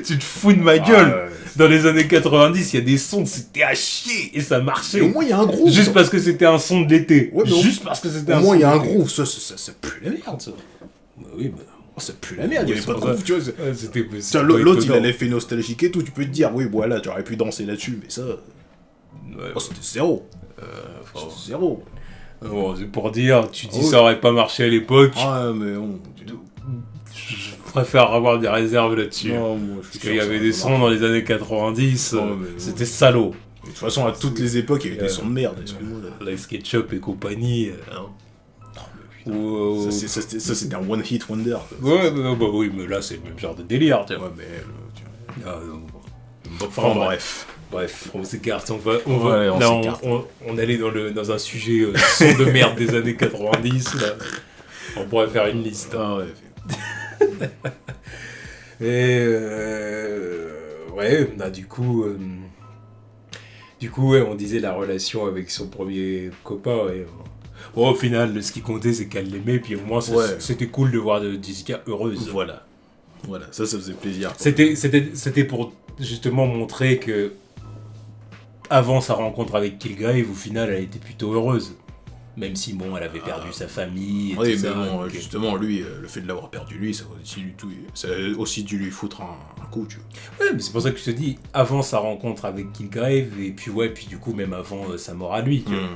S1: Tu te fous de ma gueule. Dans les années 90, il y a des sons, c'était à chier et ça marchait.
S2: Et au moins, il y a un groove.
S1: Juste parce que c'était un son de l'été.
S2: Ouais,
S1: juste parce que c'était un son.
S2: Au moins, il y a un groove. Ça pue la merde, ça.
S1: Bah oui, bah.
S2: Ça pue la merde, il n'y avait pas de groove, tu vois.
S1: L'autre,
S2: il a l'effet nostalgique et tout, tu peux te dire, oui, voilà, tu aurais pu danser là-dessus, mais ça. C'était zéro. C'était zéro.
S1: Bon, c'est pour dire, tu dis ça aurait pas marché à l'époque.
S2: Ah, mais bon.
S1: Je préfère avoir des réserves là-dessus.
S2: Non, moi,
S1: parce qu'il y avait des sons dans les années 90, c'était salaud.
S2: De toute façon, à toutes les époques, il y avait des sons de merde, excuse-moi.
S1: La SketchUp et compagnie.
S2: Ça c'était un one hit wonder.
S1: Ouais, bah oui, mais là c'est le même genre de délire, tu vois.
S2: Ouais, mais
S1: enfin, bref, on s'écarte, on allait dans un sujet son de merde des années 90, là. On pourrait faire une liste.
S2: Ah ouais.
S1: Et ouais, bah du coup, Du coup, ouais, on disait la relation avec son premier copain. Et, bon, au final, ce qui comptait, c'est qu'elle l'aimait. Puis au moins, c'était cool de voir Jessica heureuse.
S2: Voilà, ça faisait plaisir.
S1: C'était pour justement montrer que avant sa rencontre avec Kilgrave, au final, elle était plutôt heureuse. Même si, bon, elle avait perdu sa famille et
S2: oui,
S1: tout
S2: mais
S1: ça.
S2: bon, justement, lui, le fait de l'avoir perdu, lui, ça a aussi dû lui foutre un coup, tu vois.
S1: Ouais, mais c'est pour ça que je te dis, avant sa rencontre avec Kilgrave, et puis puis du coup, même avant sa mort à lui, tu vois.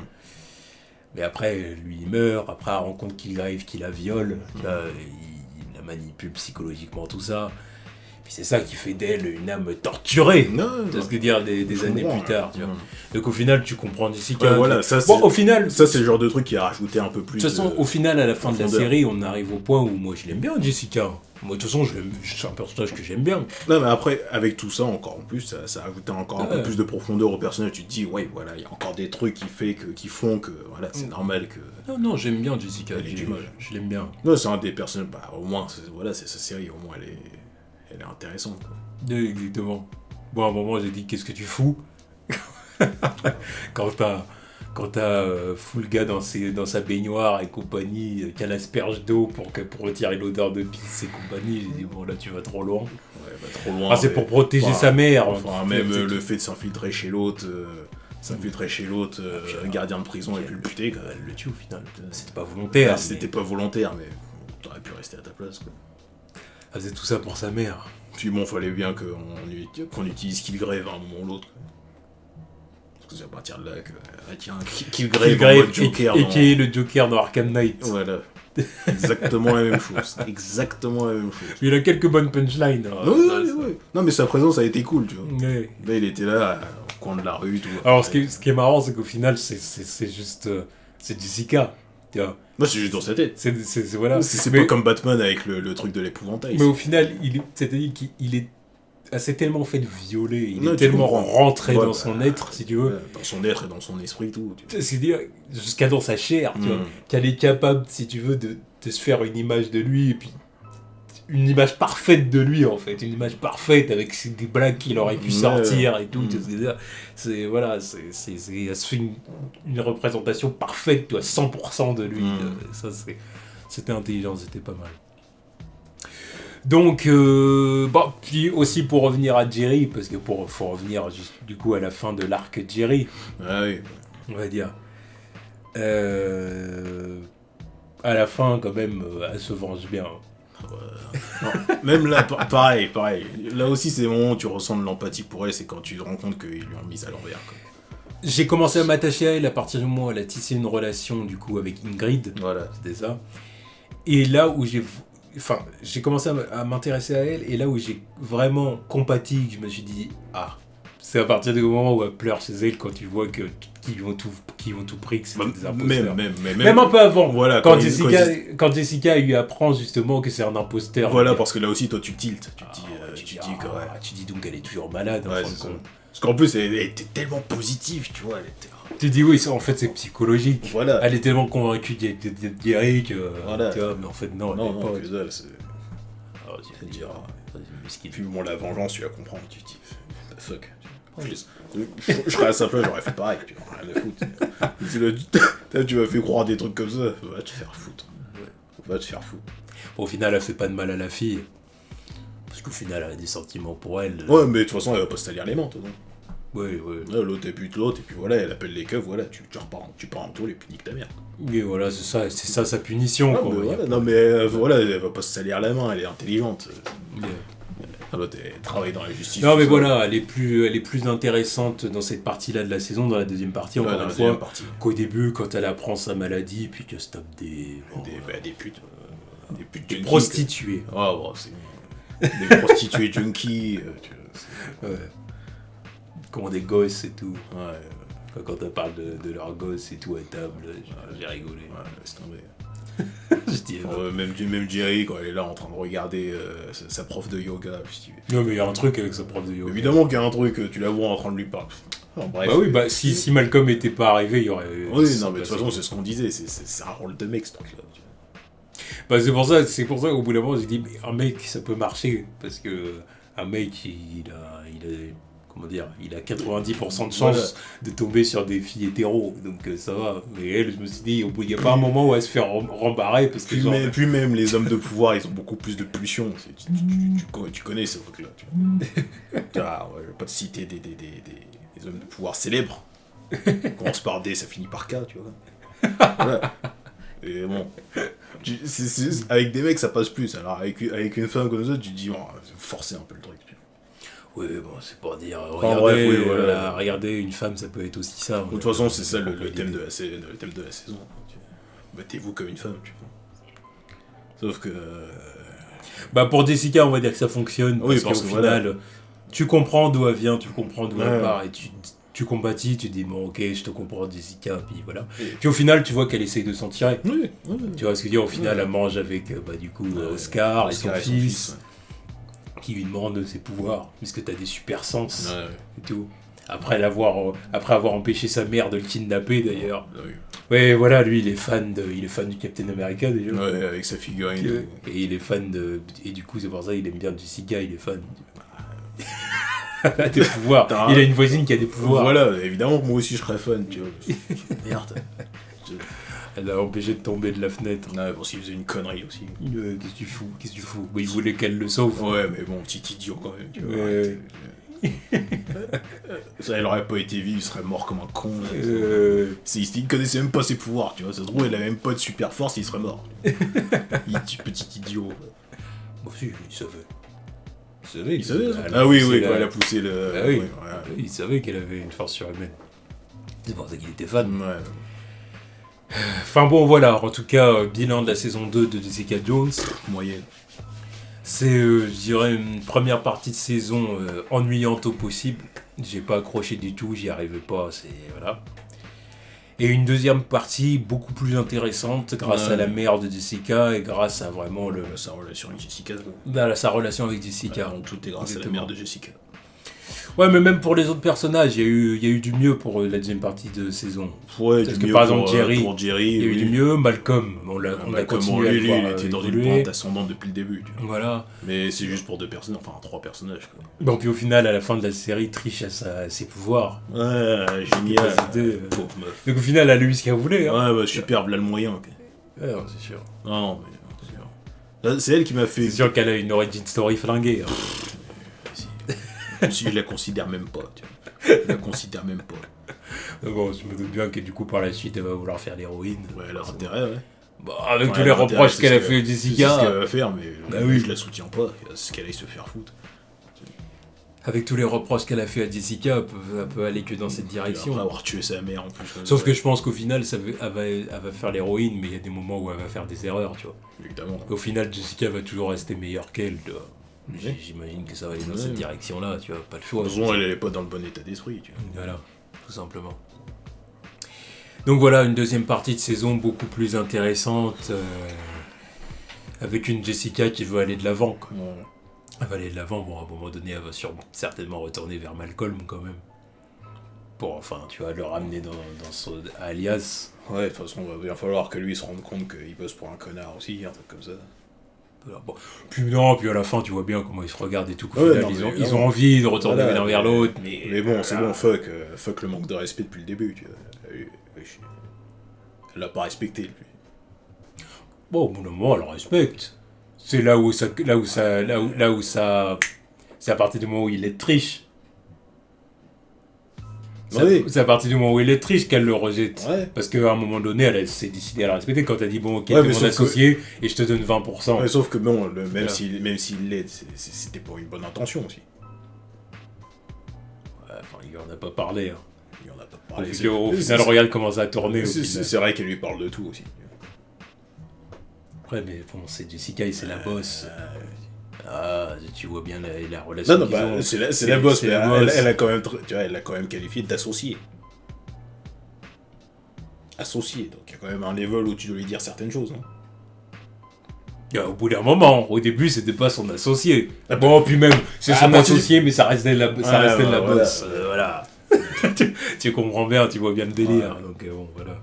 S1: Mais après, lui, il meurt, après, elle rencontre Kilgrave qui la viole, tu vois, il la manipule psychologiquement, tout ça. Puis c'est ça qui fait d'elle une âme torturée, c'est ce que dire des années plus tard, tu vois. Donc au final, tu comprends Jessica.
S2: Voilà, ça,
S1: au final,
S2: ça c'est le genre de truc qui a rajouté un peu plus.
S1: De toute façon, au final, à la fin de la série, on arrive au point où moi je l'aime bien, Jessica. Moi, de toute façon, c'est un personnage que j'aime bien.
S2: Non, mais après, avec tout ça, encore en plus, ça a ajouté encore un peu plus de profondeur au personnage. Tu te dis, ouais, voilà, il y a encore des trucs qui font que, voilà, c'est normal que.
S1: Non, j'aime bien Jessica. Je l'aime bien.
S2: Non, c'est un des personnages, au moins, voilà, c'est sa série, au moins, elle est intéressante, quoi.
S1: Exactement. Bon, à un moment, j'ai dit, qu'est-ce que tu fous quand t'as full gars dans sa baignoire et compagnie, qui a l'asperge d'eau pour retirer l'odeur de pisse et compagnie, j'ai dit, bon, là, tu vas trop loin.
S2: Ouais, trop loin.
S1: C'est pour protéger sa mère.
S2: Même le fait de s'infiltrer chez l'autre, gardien de prison et puis le buter, quoi.
S1: Elle le tue au final. C'était pas volontaire.
S2: C'était pas volontaire, mais t'aurais pu rester à ta place, quoi.
S1: Elle faisait tout ça pour sa mère.
S2: Puis bon, fallait bien qu'on utilise Kilgrave à un moment ou l'autre. Parce que c'est à partir de là que... tiens, Kilgrave en mode Joker.
S1: Et qui est le Joker dans Arkham Knight.
S2: Voilà. Exactement la même chose.
S1: Il a quelques bonnes punchlines.
S2: Oui. Non, mais sa présence a été cool, tu vois. Ouais. Là, il était là, au coin de la rue, tout.
S1: Alors, ce qui est marrant, c'est qu'au final, c'est juste... c'est Jessica, tu vois.
S2: Moi, c'est juste dans sa tête.
S1: Voilà.
S2: C'est pas comme Batman avec le truc de l'épouvantail.
S1: Mais au final, c'est-à-dire qu'il s'est tellement fait violer, il est tellement rentré dans son être, si tu veux.
S2: Dans son être et dans son esprit, tout.
S1: C'est-à-dire, jusqu'à dans sa chair, tu vois, qu'elle est capable, si tu veux, de se faire une image de lui, et puis une image parfaite de lui, en fait. Une image parfaite, avec des blagues qu'il aurait pu sortir et tout. Elle se fait une représentation parfaite, tu vois, 100% de lui. Ça, c'était intelligent, c'était pas mal. Donc, puis aussi pour revenir à Jerry, parce que faut revenir du coup à la fin de l'arc Jerry, on va dire. À la fin, quand même, elle se venge bien.
S2: Non, même là, pareil. Là aussi, c'est le moment où tu ressens de l'empathie pour elle, c'est quand tu te rends compte qu'ils lui ont mis à l'envers, quoi.
S1: J'ai commencé à m'attacher à elle à partir du moment où elle a tissé une relation, du coup, avec Ingrid.
S2: Voilà.
S1: C'était ça. Et là où j'ai commencé à m'intéresser à elle, et là où j'ai vraiment compati, je me suis dit, c'est à partir du moment où elle pleure chez elle quand tu vois qu'ils ont tout pris, que c'était des imposteurs. Même un peu avant,
S2: voilà,
S1: quand Jessica lui apprend justement que c'est un imposteur.
S2: Voilà, parce que là aussi, toi, tu tiltes.
S1: Tu dis donc elle est toujours malade, en fin de compte.
S2: Parce qu'en plus, elle était tellement positive, tu vois.
S1: Tu dis oui, en fait c'est psychologique.
S2: Voilà.
S1: Elle est tellement convaincue d'être Jerry que.
S2: Voilà.
S1: Tu vois, mais en fait non,
S2: non,
S1: pas.
S2: Que dalle, c'est. Alors, tu vas dire. Puis bon, la vengeance, tu la comprends. Tu te dis, fuck. Je serais à sa place, j'aurais fait pareil. Tu vois, rien à foutre. Tu m'as fait croire des trucs comme ça. Va te faire foutre. Va te faire foutre.
S1: Bon, au final, elle fait pas de mal à la fille. Parce qu'au final, elle a des sentiments pour elle.
S2: Ouais, mais de toute façon, elle va pas se salir les mains, toi, non?
S1: Ouais.
S2: L'autre, elle bute l'autre, et puis voilà, elle appelle les keufs, voilà, tu pars en taule et puis nique ta mère.
S1: Oui, voilà, c'est ça sa punition, quoi.
S2: Mais voilà, non, mais voilà, elle va pas se salir la main, elle est intelligente. L'autre, elle travaille dans la justice.
S1: Non, mais voilà, elle est plus intéressante dans cette partie-là de la saison, dans la deuxième partie, encore une fois, qu'au début, quand elle apprend sa maladie, puis qu'elle stoppe des
S2: putes.
S1: Des prostituées.
S2: C'est des prostituées junkies.
S1: Ouais. Comment des gosses et tout.
S2: Ouais.
S1: Quand elle parle de leurs gosses et tout à table, j'ai rigolé.
S2: Ouais, laisse tomber.
S1: Je dis,
S2: même Jerry, quand elle est là en train de regarder sa prof de yoga.
S1: Non, mais il y a un truc avec sa prof de yoga.
S2: Évidemment qu'il y a un truc, tu la vois en train de lui parler.
S1: Bref. Si Malcolm était pas arrivé, il y aurait.
S2: Oui, non, mais de toute façon, c'est ce qu'on disait, c'est un rôle de mec, ce truc-là.
S1: C'est pour ça qu'au bout d'un moment, j'ai dit, mais un mec, ça peut marcher. Parce que un mec, il a comment dire, il a 90% de chance de tomber sur des filles hétéros, donc ça va. Mais elle, je me suis dit, il n'y a pas un moment où elle se fait rembarrer parce que
S2: puis même les hommes de pouvoir, ils ont beaucoup plus de pulsions. Tu connais ce truc-là. Je vais pas te citer des hommes de pouvoir célèbres. Commence par D, ça finit par K, tu vois. Voilà. Et bon, avec des mecs ça passe plus. Alors avec une femme comme ça, tu te dis, forcer un peu le truc.
S1: Oui, bon, c'est pour dire,
S2: regardez
S1: une femme, ça peut être aussi ça.
S2: De toute façon, c'est ça le thème de la saison. Battez-vous comme une femme, tu vois. Sauf que...
S1: pour Jessica, on va dire que ça fonctionne,
S2: oui,
S1: parce qu'au final, tu comprends d'où elle vient, tu comprends d'où elle part, et tu compatis, tu dis, bon, ok, je te comprends, Jessica, puis voilà. Puis au final, tu vois qu'elle essaye de s'en tirer.
S2: Oui.
S1: Tu vois ce que je veux dire, au final, elle mange avec, Oscar et son fils. Qui lui demande ses pouvoirs, puisque t'as des super sens et tout. Après avoir empêché sa mère de le kidnapper d'ailleurs. Ouais, voilà, lui il est fan du Captain America déjà.
S2: Ouais, avec sa figurine.
S1: Et il est fan et du coup c'est pour ça qu'il aime bien Jessica, il est fan. Des pouvoirs. Il a une voisine qui a des pouvoirs.
S2: Voilà, évidemment, moi aussi je serais fan, tu vois. Merde.
S1: Elle l'a empêché de tomber de la fenêtre.
S2: Ouais, bon, s'il faisait une connerie aussi.
S1: Qu'est-ce que tu fous Il voulait qu'elle le sauve.
S2: Ouais, mais bon, petit idiot quand même. Tu vois, ça, elle aurait pas été vive, il serait mort comme un con. Il connaissait même pas ses pouvoirs, tu vois. Ça se trouve, elle avait même pas de super force, il serait mort. Petit idiot.
S1: Bon, si, il savait.
S2: Il savait. Ah oui, quand elle a poussé le.
S1: Ah oui. Il savait qu'elle avait une force surhumaine. C'est pour ça qu'il était fan.
S2: Ouais.
S1: Enfin bon, voilà, en tout cas, bilan de la saison 2 de Jessica Jones.
S2: Moyenne.
S1: C'est, je dirais, une première partie de saison ennuyante au possible. J'ai pas accroché du tout, j'y arrivais pas, voilà. Et une deuxième partie beaucoup plus intéressante grâce à la mère de Jessica et grâce à vraiment
S2: sa relation avec Jessica.
S1: Sa relation avec Jessica.
S2: Tout est grâce à la mère de Jessica.
S1: Ouais, mais même pour les autres personnages, il y a eu du mieux pour la deuxième partie de saison.
S2: Ouais,
S1: parce que par exemple, Jerry, il y a eu
S2: oui.
S1: du mieux. Malcolm, on a continué à le voir,
S2: il était dans une pente ascendante depuis le début. Tu vois.
S1: Voilà.
S2: Mais c'est juste pour trois personnages. Quoi.
S1: Donc au final, à la fin de la série, Trish a ses pouvoirs.
S2: Ouais, génial.
S1: Donc au final, elle a eu ce qu'elle voulait. Hein.
S2: Ouais, super, là le moyen. Okay.
S1: Ouais, c'est sûr.
S2: Non, mais c'est sûr. Là, c'est elle qui m'a fait...
S1: C'est sûr qu'elle a une origin story flinguée. Hein.
S2: Si je la considère même pas, tu vois. Je la considère même pas.
S1: Bon, je me doute bien que du coup, par la suite, elle va vouloir faire l'héroïne.
S2: Ouais, elle a intérêt, ouais.
S1: Bah, avec tous les reproches qu'elle a fait à Jessica.
S2: C'est ce qu'elle va faire, mais je la soutiens pas. C'est ce qu'elle aille se faire foutre.
S1: Avec tous les reproches qu'elle a fait à Jessica, elle peut aller que dans cette direction.
S2: Après avoir tué sa mère en plus.
S1: Sauf que je pense qu'au final, elle va faire l'héroïne, mais il y a des moments où elle va faire des erreurs, tu vois.
S2: Évidemment.
S1: Au final, Jessica va toujours rester meilleure qu'elle, tu vois. J'imagine que ça va aller dans cette direction-là, tu vois, pas le choix.
S2: De toute façon, elle n'est pas dans le bon état d'esprit, tu vois.
S1: Voilà, tout simplement. Donc voilà, une deuxième partie de saison beaucoup plus intéressante, avec une Jessica qui veut aller de l'avant. Elle va aller de l'avant, bon, à un moment donné, elle va certainement retourner vers Malcolm quand même. Pour, enfin, tu vois, le ramener dans son alias.
S2: Ouais, de toute façon, il va falloir que lui se rende compte qu'il bosse pour un connard aussi, un truc comme ça.
S1: Bon. Puis à la fin tu vois bien comment ils se regardent et tout, final, ils ont envie de retourner l'un vers l'autre, mais
S2: bon, c'est bon, fuck le manque de respect depuis le début, tu vois. Elle l'a pas respecté, lui.
S1: Bon, au bout d'un moment, elle le respecte. C'est là où ça c'est à partir du moment où il est triche. C'est à partir du moment où il est triste qu'elle le rejette.
S2: Ouais.
S1: Parce qu'à un moment donné, elle s'est décidée à la respecter quand elle dit bon, ok, t'es mon associé et je te donne 20%.
S2: Ouais, sauf que bon, même s'il l'aide, c'était pour une bonne intention aussi.
S1: Ouais, enfin, il en a pas parlé. Hein.
S2: Il en a pas parlé.
S1: Au final, Royal commence à tourner.
S2: C'est vrai qu'elle lui parle de tout aussi.
S1: Après, mais bon, c'est Jessica et c'est la boss. Tu vois bien la relation.
S2: Non, c'est la boss, mais elle a quand même, tu vois, elle a quand même qualifié d'associé. Associé, donc il y a quand même un level où tu dois lui dire certaines choses, non?
S1: Au bout d'un moment, au début c'était pas son associé. Bon, puis même, c'est son associé, mais ça restait de la boss. Voilà. Tu comprends bien, tu vois bien le délire. Donc bon, voilà.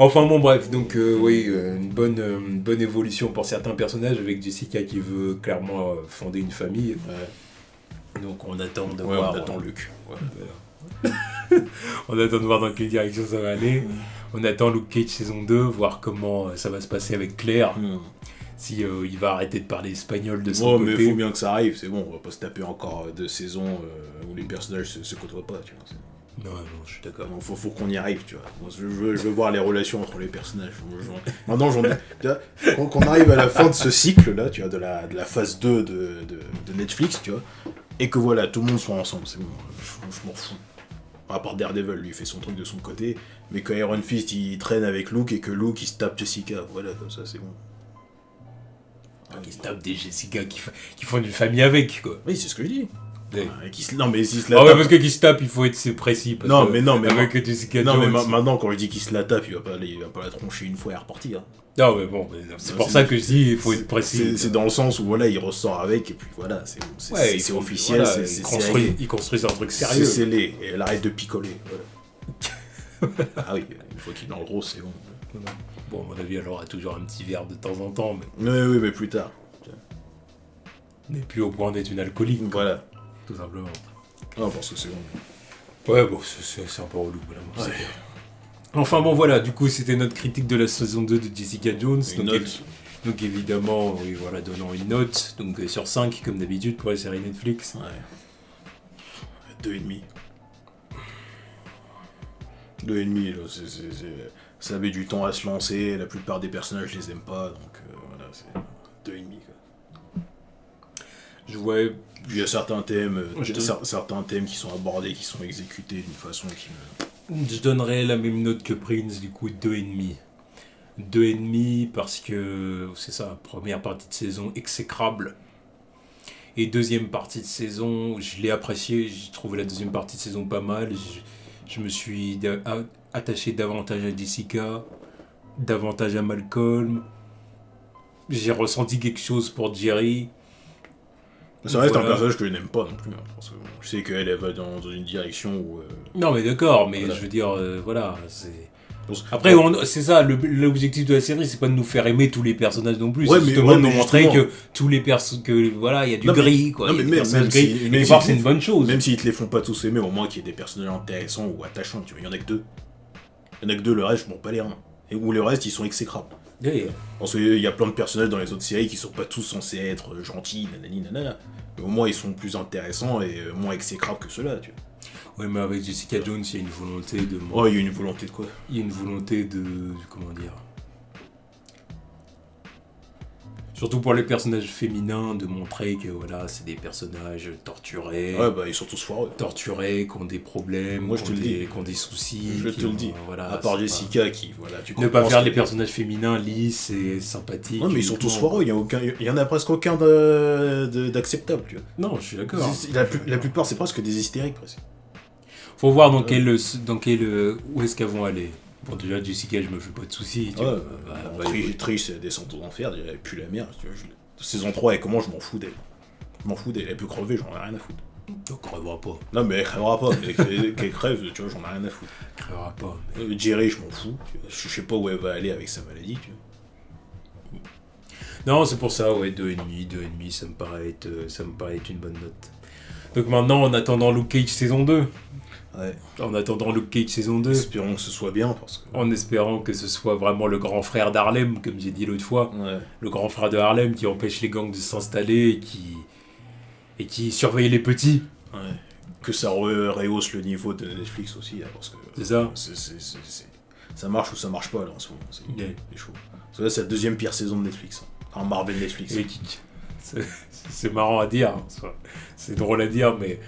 S1: Enfin bon, bref, donc oui, une bonne évolution pour certains personnages avec Jessica qui veut clairement fonder une famille. Donc on attend de
S2: Ouais,
S1: voir.
S2: on attend Luke.
S1: Voilà. On attend de voir dans quelle direction ça va aller. On attend Luke Cage saison 2, voir comment ça va se passer avec Claire. Si il va arrêter de parler espagnol de son côté.
S2: Mais il faut bien que ça arrive, c'est bon, on va pas se taper encore 2 saisons où les personnages se côtoient pas, tu vois.
S1: Non, je suis d'accord.
S2: Donc faut qu'on y arrive, tu vois. Moi, je veux voir les relations entre les personnages. Maintenant, qu'on arrive à la fin de ce cycle-là, tu vois, de la phase 2 de Netflix, tu vois, et que voilà, tout le monde soit ensemble, c'est bon, je m'en fous. À part Daredevil, lui, il fait son truc de son côté, mais que Iron Fist, il traîne avec Luke, et que Luke, il se tape Jessica, voilà, comme ça, c'est bon.
S1: Qui se tapent des Jessica qui font une famille avec, quoi.
S2: Oui, c'est ce que je dis.
S1: Non, mais s'il se la tape... parce que qui se tape, il faut être précis.
S2: Mais
S1: avec Jessica
S2: non,
S1: Jones...
S2: mais maintenant, quand je dis qu'il se la tape, il va pas la troncher une fois et repartir.
S1: Non, mais bon, c'est pour ça que je dis, il faut être précis.
S2: C'est dans le sens où, voilà, il ressort avec, et puis voilà, c'est officiel,
S1: voilà, il construit un truc sérieux.
S2: C'est scellé, et elle arrête de picoler, voilà. Ah oui, une fois qu'il est dans le gros, c'est bon.
S1: Bon, à mon avis, elle aura toujours un petit verre de temps en temps, mais...
S2: Oui, mais plus tard.
S1: Mais plus au point d'être une alcoolique.
S2: Voilà.
S1: Tout simplement.
S2: Non, parce que c'est bon.
S1: Ouais, bon, c'est un peu relou, voilà. Ouais. Enfin bon, voilà, du coup, c'était notre critique de la saison 2 de Jessica Jones. Donc évidemment, oui, voilà, donnons une note. Donc sur 5, comme d'habitude, pour les séries Netflix.
S2: Ouais. 2,5. 2,5, là, ça avait du temps à se lancer, la plupart des personnages, je les aime pas, donc voilà, c'est 2,5, quoi. Il y a certains thèmes qui sont abordés, qui sont exécutés d'une façon qui me...
S1: Je donnerais la même note que Prince, du coup 2,5. 2,5 parce que c'est ça, première partie de saison exécrable. Et deuxième partie de saison, je l'ai apprécié, j'ai trouvé la deuxième partie de saison pas mal. Je me suis attaché davantage à Jessica, davantage à Malcolm. J'ai ressenti quelque chose pour Jerry.
S2: Ça reste un personnage que je n'aime pas non plus. Parce que je sais qu'elle va dans une direction où...
S1: Non mais d'accord, mais voilà. Je veux dire, voilà, c'est... Après, c'est ça, l'objectif de la série, c'est pas de nous faire aimer tous les personnages non plus, c'est justement de nous montrer que tous les personnages, que voilà, il y a du gris, quoi.
S2: Non, mais
S1: c'est une bonne chose.
S2: Même s'ils te les font pas tous aimer, au moins qu'il y ait des personnages intéressants ou attachants, tu vois, il y en a que 2. Il y en a que 2, le reste, je m'en bats les reins. Et où le reste, ils sont exécrables.
S1: Yeah.
S2: Parce qu'il y a plein de personnages dans les autres séries qui sont pas tous censés être gentils, nanani, nanana. Mais au moins, ils sont plus intéressants et moins exécrables que ceux-là, tu vois.
S1: Ouais, mais avec Jessica Jones, il y a une volonté de...
S2: Ouais, il y a une volonté de quoi ?
S1: Il y a une volonté de... Comment dire ? Surtout pour les personnages féminins, de montrer que voilà, c'est des personnages torturés.
S2: Ouais, bah ils sont tous foireux.
S1: Torturés, qui ont des problèmes, qui ont des soucis.
S2: Je te le dis.
S1: Voilà,
S2: à part Jessica qui, voilà, tu
S1: ne pas faire les personnages féminins lisses et sympathiques.
S2: Non, mais ils sont tous foireux, il y en a presque aucun d'acceptable, tu vois.
S1: Non, je suis d'accord.
S2: La plupart, c'est presque des hystériques, presque.
S1: Faut voir où est-ce qu'elles vont aller. Bon, déjà, Jessica, je me fais pas de soucis.
S2: Trish, elle descend aux enfers, elle pue la merde. Tu vois, saison 3, et comment je m'en fous d'elle. Je m'en fous d'elle, elle peut crever, j'en ai rien à foutre.
S1: Elle crèvera pas.
S2: Non, mais elle crèvera pas, mais qu'elle crève, tu vois, j'en ai rien à foutre.
S1: Elle crèvera pas. Mais...
S2: Jerry, je m'en fous. Je sais pas où elle va aller avec sa maladie, tu vois.
S1: Non, c'est pour ça, ouais, 2,5, ça me paraît être une bonne note. Donc maintenant, en attendant Luke Cage saison 2.
S2: Ouais.
S1: En attendant Luke Cage saison 2.
S2: Espérons que ce soit bien.
S1: En espérant que ce soit vraiment le grand frère d'Harlem, comme j'ai dit l'autre fois.
S2: Ouais.
S1: Le grand frère de Harlem qui empêche les gangs de s'installer et qui surveille les petits.
S2: Ouais. Que ça rehausse le niveau de Netflix aussi. Là, parce que
S1: c'est ça.
S2: Ça marche ou ça marche pas là en ce moment. C'est chaud. Parce que là, c'est la deuxième pire saison de Netflix. Enfin, Marvel Netflix.
S1: C'est marrant à dire, hein. C'est drôle à dire, mais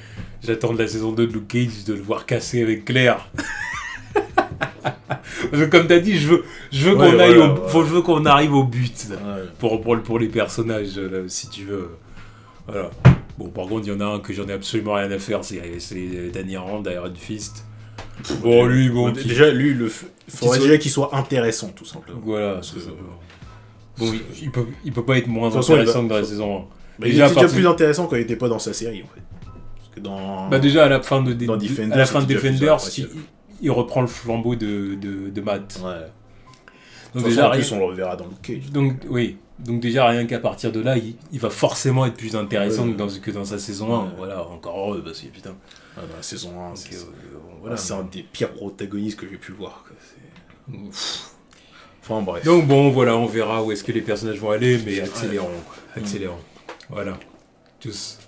S1: j'attends de la saison 2 de Luke Cage de le voir casser avec Claire. Parce que comme t'as dit, je veux qu'on arrive au but là, pour les personnages, là, si tu veux. Voilà. Bon, par contre, il y en a un que j'en ai absolument rien à faire, c'est Danny Rand d'Iron Fist. Bon, lui,
S2: déjà, lui, il faudrait déjà qu'il soit intéressant, tout simplement.
S1: Voilà, c'est ça. Bon, il peut pas être moins intéressant que dans la saison 1.
S2: Bah, il était déjà plus intéressant quand il était pas dans sa série, en fait. Parce que
S1: déjà, à la fin de Defenders, il reprend le flambeau de Matt.
S2: Ouais. Donc déjà, en plus, on le reverra dans Luke Cage.
S1: Donc, oui. Donc déjà, rien qu'à partir de là, il va forcément être plus intéressant que dans sa saison 1. Voilà, encore heureux, parce que putain...
S2: dans la saison 1, c'est un des pires protagonistes que j'ai pu voir. Enfin bref.
S1: Donc bon, voilà, on verra où est-ce que les personnages vont aller, mais accélérons. Voilà. Tchuss.